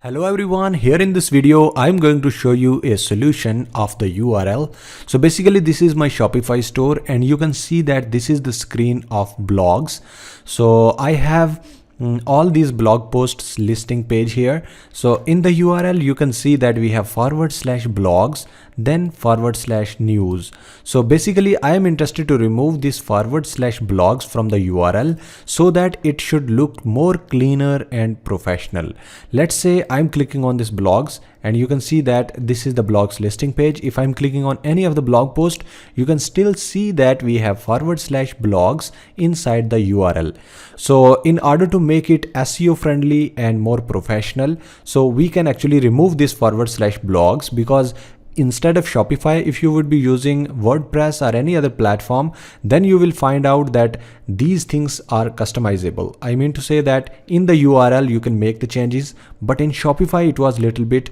Hello everyone, here in this video I'm going to show you a solution of the URL. So basically this is my Shopify store and you can see that this is the screen of blogs. So I have all these blog posts listing page here. So in the URL you can see that we have /blogs then /news. So basically I am interested to remove this /blogs from the URL so that it should look more cleaner and professional. Let's say I'm clicking on this blogs and you can see that this is the blogs listing page. If I'm clicking on any of the blog post, you can still see that we have /blogs inside the URL. So in order to make it SEO friendly and more professional, so we can actually remove this /blogs, because instead of Shopify, if you would be using WordPress or any other platform, then you will find out that these things are customizable. I mean to say that in the URL you can make the changes, but in Shopify it was a little bit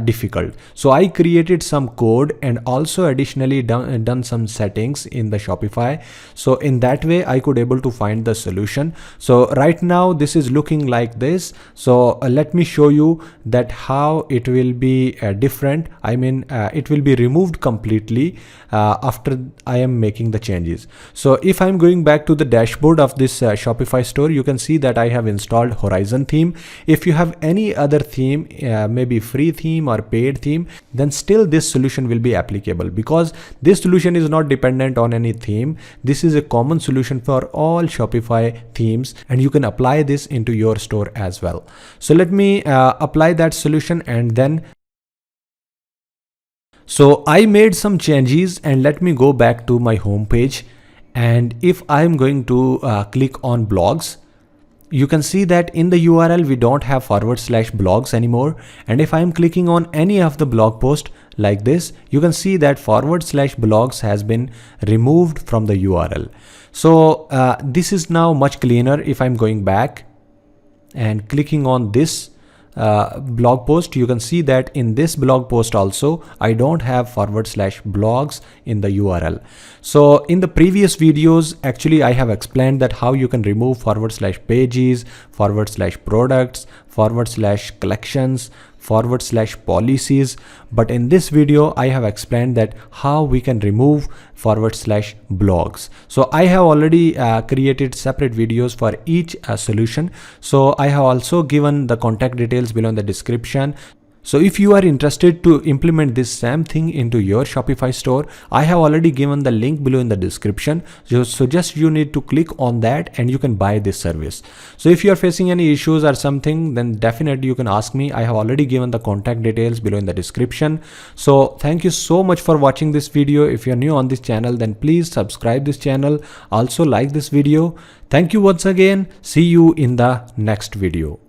difficult. So I created some code and also additionally done some settings in the Shopify. So in that way I could able to find the solution. So right now this is looking like this. So let me show you that how it will be different. I mean it will be removed completely after I am making the changes. So if I'm going back to the dashboard of this Shopify store, you can see that I have installed Horizon theme. If you have any other theme, maybe free theme or paid theme, then still this solution will be applicable, because this solution is not dependent on any theme. This is a common solution for all Shopify themes and you can apply this into your store as well. So let me apply that solution and then so I made some changes and let me go back to my home page. And if I'm going to click on blogs, you can see that in the URL we don't have /blogs anymore. And if I'm clicking on any of the blog post like this, you can see that /blogs has been removed from the URL. So this is now much cleaner. If I'm going back and clicking on this blog post, you can see that in this blog post also I don't have /blogs in the URL. So in the previous videos actually I have explained that how you can remove /pages, /products, /collections, /policies, but in this video I have explained that how we can remove /blogs. So I have already created separate videos for each solution. So I have also given the contact details below in the description. So if you are interested to implement this same thing into your Shopify store, I have already given the link below in the description. So just you need to click on that and you can buy this service. So if you are facing any issues or something, then definitely you can ask me. I have already given the contact details below in the description. So thank you so much for watching this video. If you are new on this channel, then please subscribe this channel. Also like this video. Thank you once again. See you in the next video.